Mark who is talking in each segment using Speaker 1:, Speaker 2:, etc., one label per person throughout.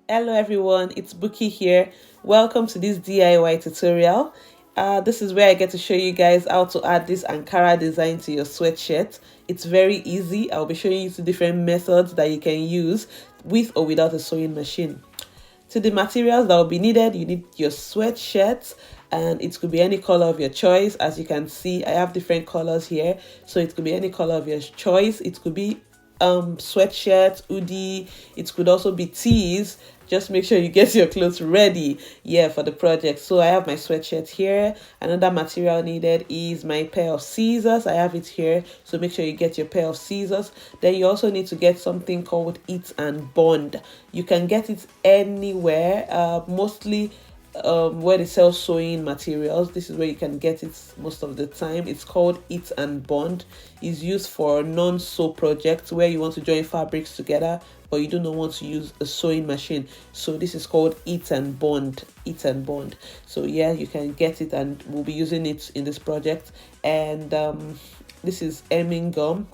Speaker 1: Hello everyone, it's Buki here. Welcome to this DIY tutorial. This is where I get to show you guys how to add this Ankara design to your sweatshirt. It's very easy. I'll be showing you two different methods that you can use with or without a sewing machine. To the materials that will be needed, you need your sweatshirt, and it could be any color of your choice. As you can see, I have different colors here, so it could be any color of your choice. It could be sweatshirt, hoodie, it could also be tees. Just make sure you get your clothes ready, for the project. So I have my sweatshirt here. Another material needed is my pair of scissors. I have it here, so make sure you get your pair of scissors. Then you also need to get something called It and Bond. You can get it anywhere, mostly where they sell sewing materials. This is where you can get it most of the time. It's called It and Bond. It's used for non-sew projects where you want to join fabrics together but you do not want to use a sewing machine. So this is called It and Bond. It and Bond. So yeah, you can get it, and we'll be using it in this project. And this is hemming gum.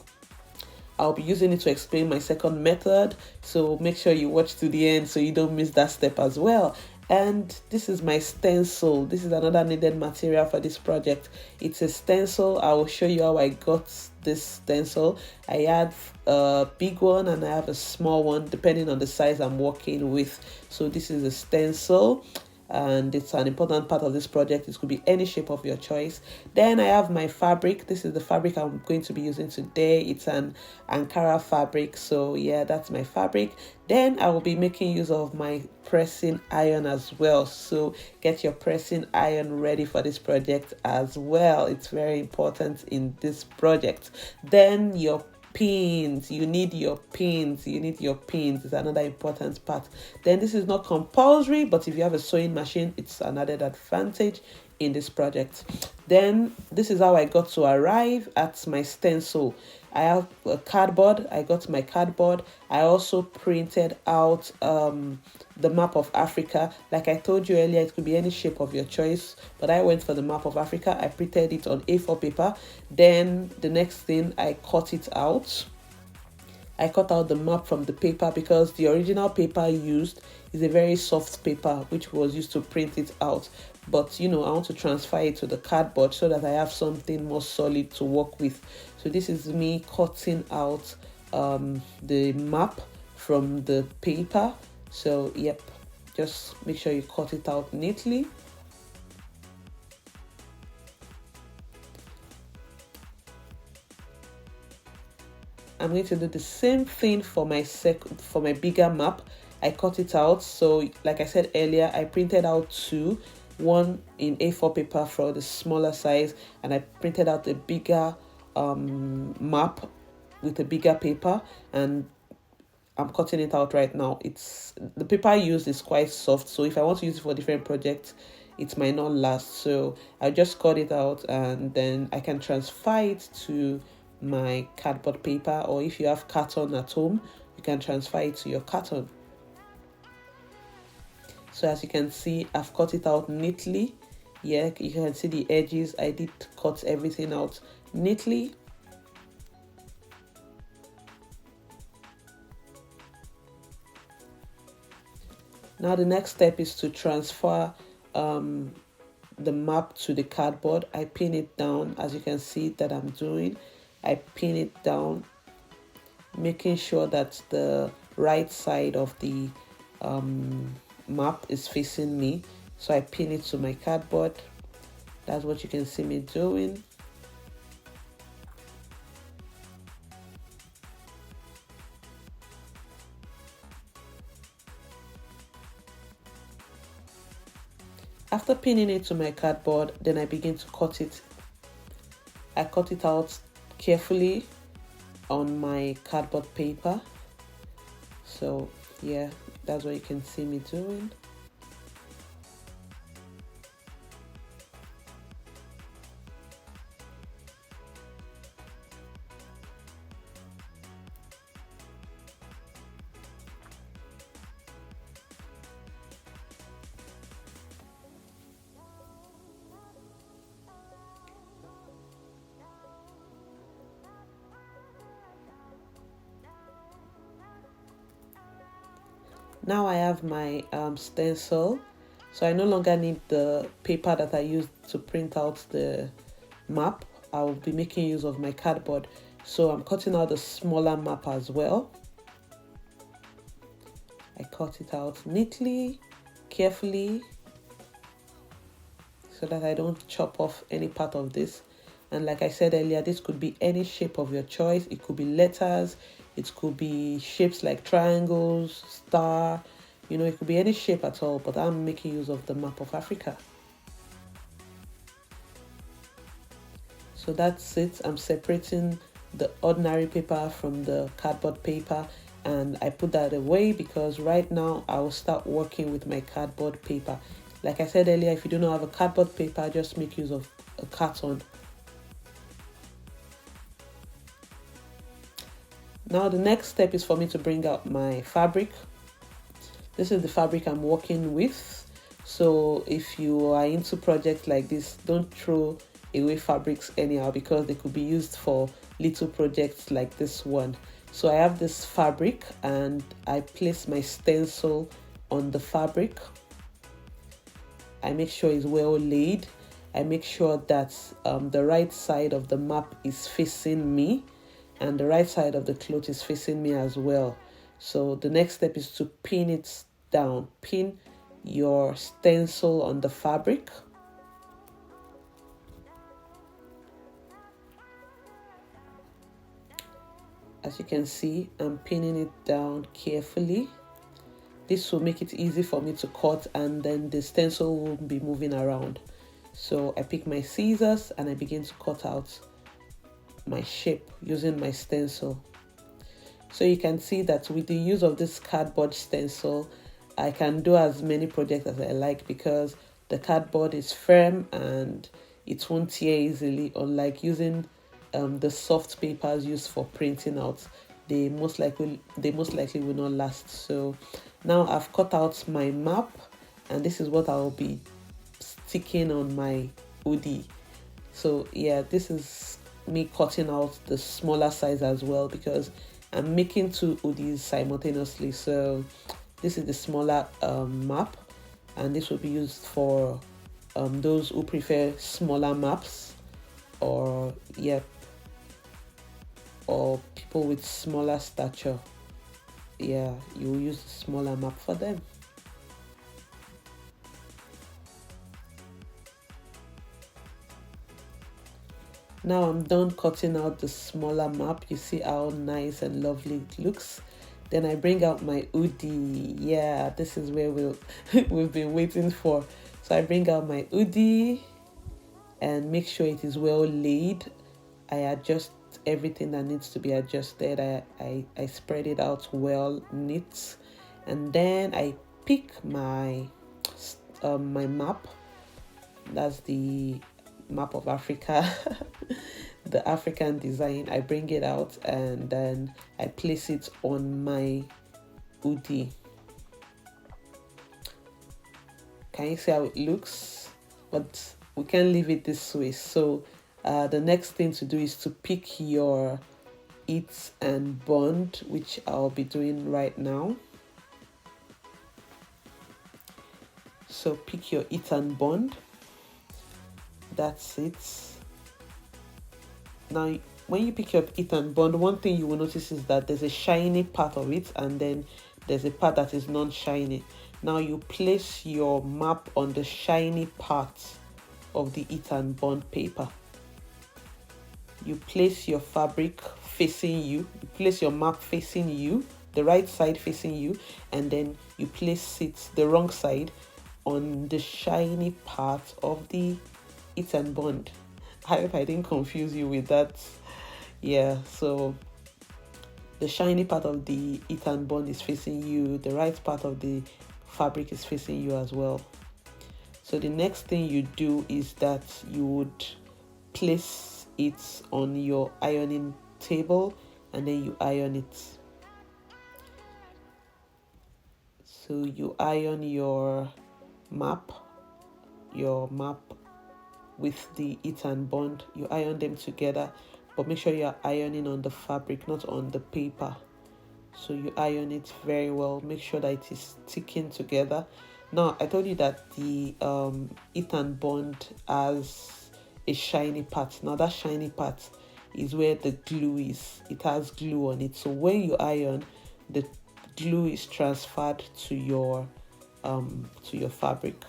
Speaker 1: I'll be using it to explain my second method, so make sure you watch to the end so you don't miss that step as well. And this is my stencil. This is another needed material for this project. It's a stencil. I will show you how I got this stencil. I have a big one and I have a small one depending on the size I'm working with. So this is a stencil, and it's an important part of this project. It could be any shape of your choice. Then I have my fabric. This is the fabric I'm going to be using today. It's an Ankara fabric, so yeah, that's my fabric. Then I will be making use of my pressing iron as well, so get your pressing iron ready for this project as well. It's very important in this project. Then your pins, you need your pins. It's another important part. Then this is not compulsory, but if you have a sewing machine, it's an added advantage in this project. Then this is how I got to arrive at my stencil. I have a cardboard. I got my cardboard. I also printed out the map of Africa. Like I told you earlier, it could be any shape of your choice, but I went for the map of Africa. I printed it on A4 paper. Then the next thing, I cut it out. I cut out the map from the paper because the original paper used is a very soft paper which was used to print it out. But I want to transfer it to the cardboard so that I have something more solid to work with. So this is me cutting out the map from the paper. So yep, just make sure you cut it out neatly. I'm going to do the same thing for my bigger map. I cut it out. So like I said earlier, I printed out two, one in A4 paper for the smaller size, and I printed out a bigger map with a bigger paper, and I'm cutting it out right now. It's the paper I use is quite soft, so if I want to use it for different projects, it might not last. So I just cut it out, and then I can transfer it to my cardboard paper, or if you have carton at home, you can transfer it to your carton. So as you can see, I've cut it out neatly. Yeah, you can see the edges. I did cut everything out neatly. Now the next step is to transfer the map to the cardboard. I pin it down, as you can see that I'm doing. I pin it down, making sure that the right side of the map is facing me. So I pin it to my cardboard. That's what you can see me doing. After pinning it to my cardboard, then I begin to cut it. I cut it out carefully on my cardboard paper. So yeah, that's what you can see me doing. Now I have my stencil, so I no longer need the paper that I used to print out the map. I'll be making use of my cardboard, so I'm cutting out the smaller map as well. I cut it out neatly, carefully, so that I don't chop off any part of this. And like I said earlier, this could be any shape of your choice. It could be letters, it could be shapes like triangles, star, you know, it could be any shape at all, but I'm making use of the map of Africa. So that's it. I'm separating the ordinary paper from the cardboard paper, and I put that away because right now I will start working with my cardboard paper. Like I said earlier, if you do not have a cardboard paper, just make use of a carton. Now the next step is for me to bring out my fabric. This is the fabric I'm working with. So if you are into projects like this, don't throw away fabrics anyhow, because they could be used for little projects like this one. So I have this fabric and I place my stencil on the fabric. I make sure it's well laid. I make sure that the right side of the map is facing me and the right side of the cloth is facing me as well. So the next step is to pin it down. Pin your stencil on the fabric. As you can see, I'm pinning it down carefully. This will make it easy for me to cut, and then the stencil won't be moving around. So I pick my scissors and I begin to cut out my shape using my stencil. So you can see that with the use of this cardboard stencil, I can do as many projects as I like, because the cardboard is firm and it won't tear easily, unlike using the soft papers used for printing out. They most likely will not last. So now I've cut out my map, and this is what I'll be sticking on my hoodie. So yeah, this is me cutting out the smaller size as well, because I'm making two hoodies simultaneously. So this is the smaller map, and this will be used for those who prefer smaller maps, or or people with smaller stature. Yeah, you will use the smaller map for them. Now I'm done cutting out the smaller map. You see how nice and lovely it looks. Then I bring out my hoodie. Yeah, this is where we've been waiting for. So I bring out my hoodie and make sure it is well laid. I adjust everything that needs to be adjusted. I spread it out well, neat, and then I pick my my map. That's the map of Africa. The African design. I bring it out and then I place it on my hoodie. Can you see how it looks? But we can leave it this way. So the next thing to do is to pick your it and bond, which I'll be doing right now. So pick your it and bond. That's it. Now when you pick up it and bond, one thing you will notice is that there's a shiny part of it and then there's a part that is non-shiny. Now you place your map on the shiny part of the it and bond paper. You place your fabric facing you, you place your map facing you, the right side facing you, and then you place it the wrong side on the shiny part of the it and bond. I hope I didn't confuse you with that. Yeah, so the shiny part of the it and bond is facing you, the right part of the fabric is facing you as well. So the next thing you do is that you would place it on your ironing table and then you iron it. So you iron your map with the it and bond. You iron them together, but make sure you are ironing on the fabric, not on the paper. So you iron it very well, make sure that it is sticking together. Now I told you that the it and bond has a shiny part. Now that shiny part is where the glue is. It has glue on it, so when you iron, the glue is transferred to your fabric.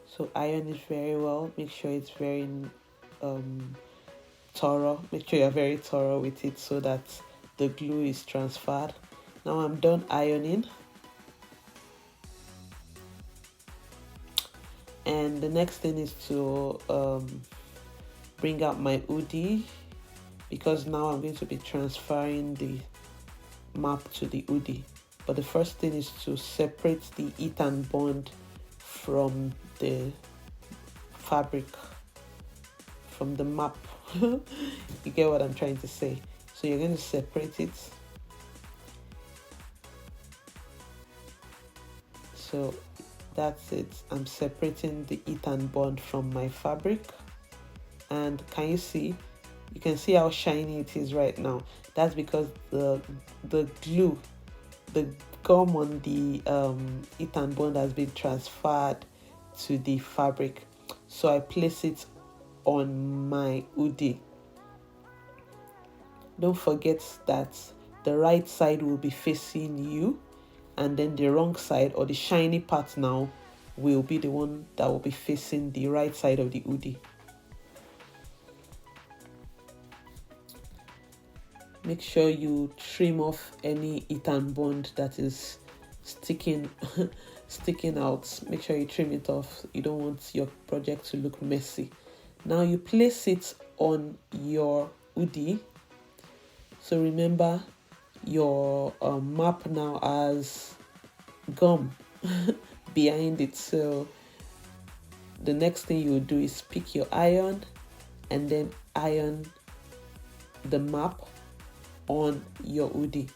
Speaker 1: So iron it very well, make sure it's very thorough. Make sure you're very thorough with it so that the glue is transferred. Now I'm done ironing, and the next thing is to bring out my hoodie, because now I'm going to be transferring the map to the hoodie. But the first thing is to separate the it and bond from the fabric, from the map. You get what I'm trying to say? So you're going to separate it. So that's it. I'm separating the it and bond from my fabric. And can you see? You can see how shiny it is right now. That's because the glue, the gum on the it and bond has been transferred to the fabric. So I place it on my hoodie. Don't forget that the right side will be facing you, and then the wrong side, or the shiny part now, will be the one that will be facing the right side of the hoodie. Make sure you trim off any it and bond that is sticking sticking out. Make sure you trim it off. You don't want your project to look messy. Now you place it on your hoodie. So remember, your map now has gum behind it. So the next thing you will do is pick your iron and then iron the map on your hoodie.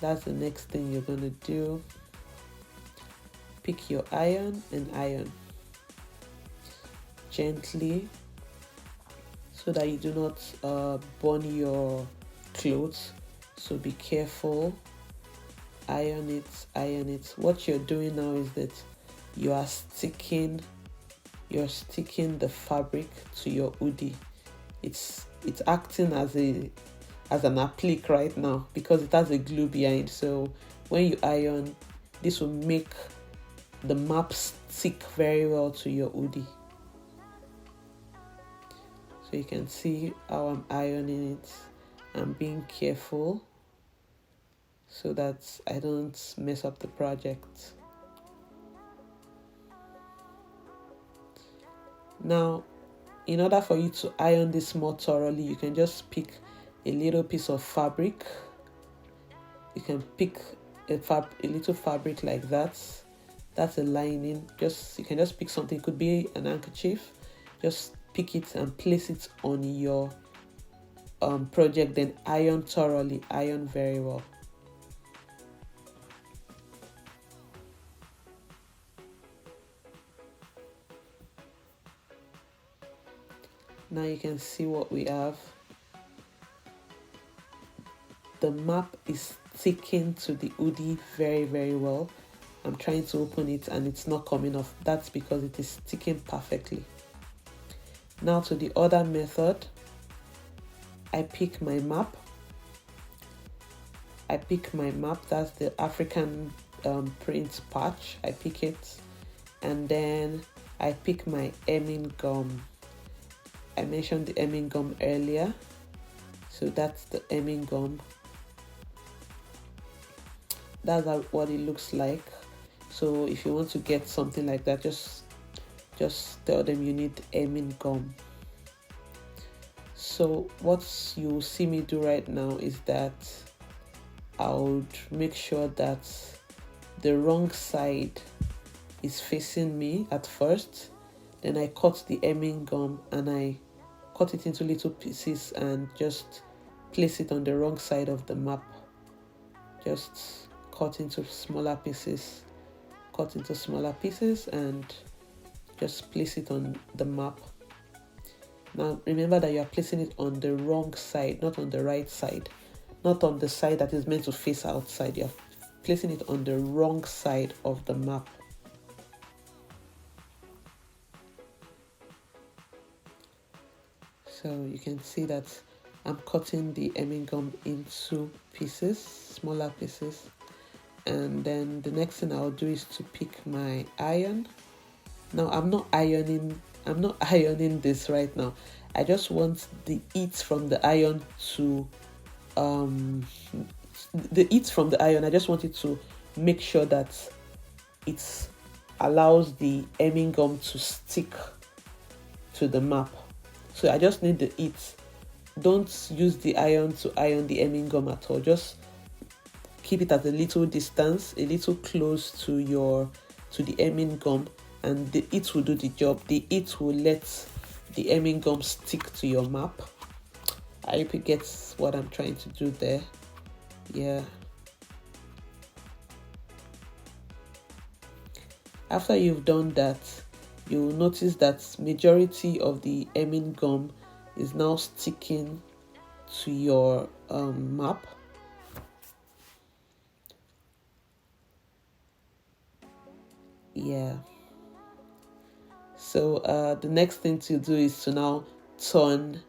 Speaker 1: That's the next thing you're gonna do. Pick your iron and iron gently so that you do not burn your clothes. So be careful. Iron it, iron it. What you're doing now is that you are sticking the fabric to your hoodie. It's acting as an applique right now because it has a glue behind. So when you iron, this will make the map stick very well to your hoodie. So you can see how I'm ironing it. I'm being careful so that I don't mess up the project. Now, in order for you to iron this more thoroughly, you can just pick a little piece of fabric. You can pick a little fabric like that. That's a lining. You can just pick something. It could be an handkerchief. Just pick it and place it on your project. Then iron thoroughly. Iron very well. Now you can see what we have. The map is sticking to the hoodie very, very well. I'm trying to open it and it's not coming off. That's because it is sticking perfectly. Now to the other method. I pick my map. That's the African print patch. I pick it, and then I pick my hemming gum. I mentioned the hemming gum earlier, so that's the hemming gum. That's what it looks like. So if you want to get something like that, just tell them you need hemming gum. So what you see me do right now is that I would make sure that the wrong side is facing me at first. Then I cut the hemming gum and I cut it into little pieces and just place it on the wrong side of the map. Just cut into smaller pieces and just place it on the map. Now remember that you are placing it on the wrong side, not on the right side, not on the side that is meant to face outside. You're placing it on the wrong side of the map. So you can see that I'm cutting the hemming gum into pieces, smaller pieces. And then the next thing I'll do is to pick my iron. Now I'm not ironing this right now. I just want the heat from the iron to I just want it to make sure that it allows the hemming gum to stick to the map. So I just need the heat. Don't use the iron to iron the hemming gum at all. Just keep it at a little distance, a little close to the hemming gum, and the heat will do the job. The heat will let the hemming gum stick to your map. I hope you get what I'm trying to do there. Yeah. After you've done that, you'll notice that majority of the hemming gum is now sticking to your map. Yeah. So the next thing to do is to now turn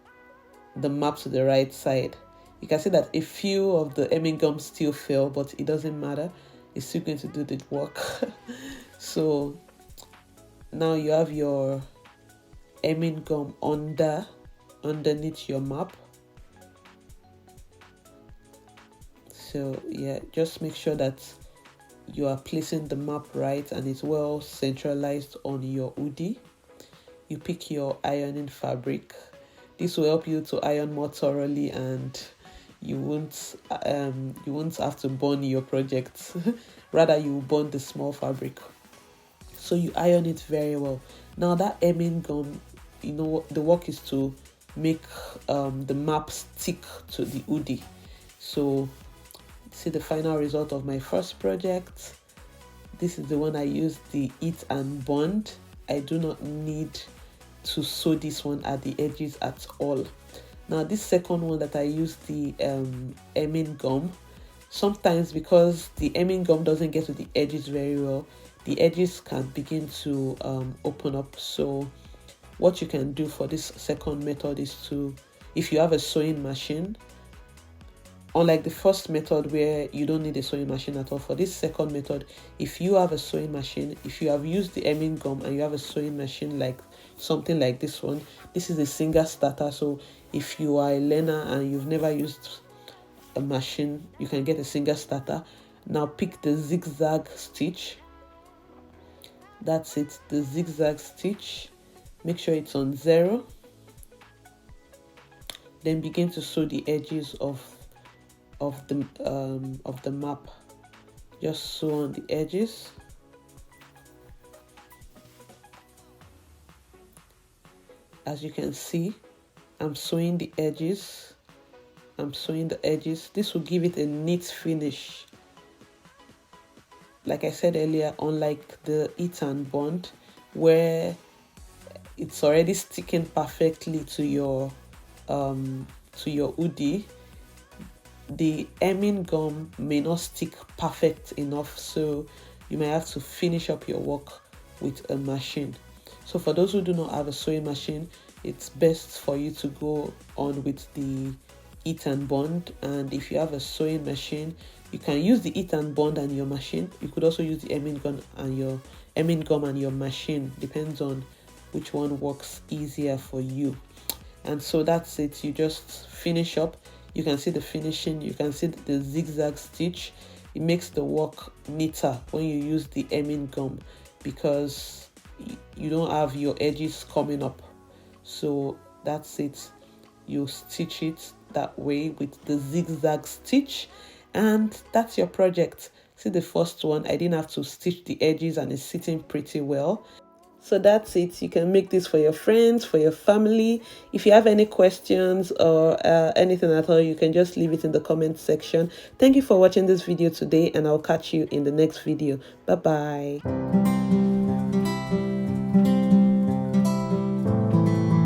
Speaker 1: the map to the right side. You can see that a few of the hemming gums still fell, but it doesn't matter. It's still going to do the work. So now you have your hemming gum underneath your map. So yeah, just make sure that you are placing the map right and it's well centralized on your hoodie. You pick your ironing fabric. This will help you to iron more thoroughly, and you won't have to burn your project. Rather, you burn the small fabric. So you iron it very well. Now that hemming gum, the work is to make the map stick to the hoodie. So see the final result of my first project. This is the one I used the heat and bond. I do not need to sew this one at the edges at all. Now this second one that I used the hemming gum, sometimes because the hemming gum doesn't get to the edges very well, the edges can begin to open up. So what you can do for this second method is to, if you have a sewing machine, unlike the first method where you don't need a sewing machine at all, for this second method, if you have a sewing machine, if you have used the hemming gum and you have a sewing machine like something like this one, this is a single starter. So if you are a learner and you've never used a machine, you can get a single starter. Now pick the zigzag stitch. That's it, the zigzag stitch. Make sure it's on 0. Then begin to sew the edges of the map. Just sew on the edges. As you can see, I'm sewing the edges. This will give it a neat finish. Like I said earlier, unlike the heat and bond, where it's already sticking perfectly to your hoodie, the hemming gum may not stick perfect enough, so you may have to finish up your work with a machine. So for those who do not have a sewing machine, it's best for you to go on with the heat and bond. And if you have a sewing machine, you can use the heat and bond and your machine. You could also use the hemming gum and your machine. Depends on which one works easier for you. And so that's it. You just finish up. You can see the finishing. You can see the zigzag stitch. It makes the work neater when you use the hemming gum, because you don't have your edges coming up. So that's it. You stitch it that way with the zigzag stitch, and that's your project. See the first one, I didn't have to stitch the edges and it's sitting pretty well. So that's it. You can make this for your friends, for your family. If you have any questions or anything at all, you can just leave it in the comment section. Thank you for watching this video today, and I'll catch you in the next video. Bye bye.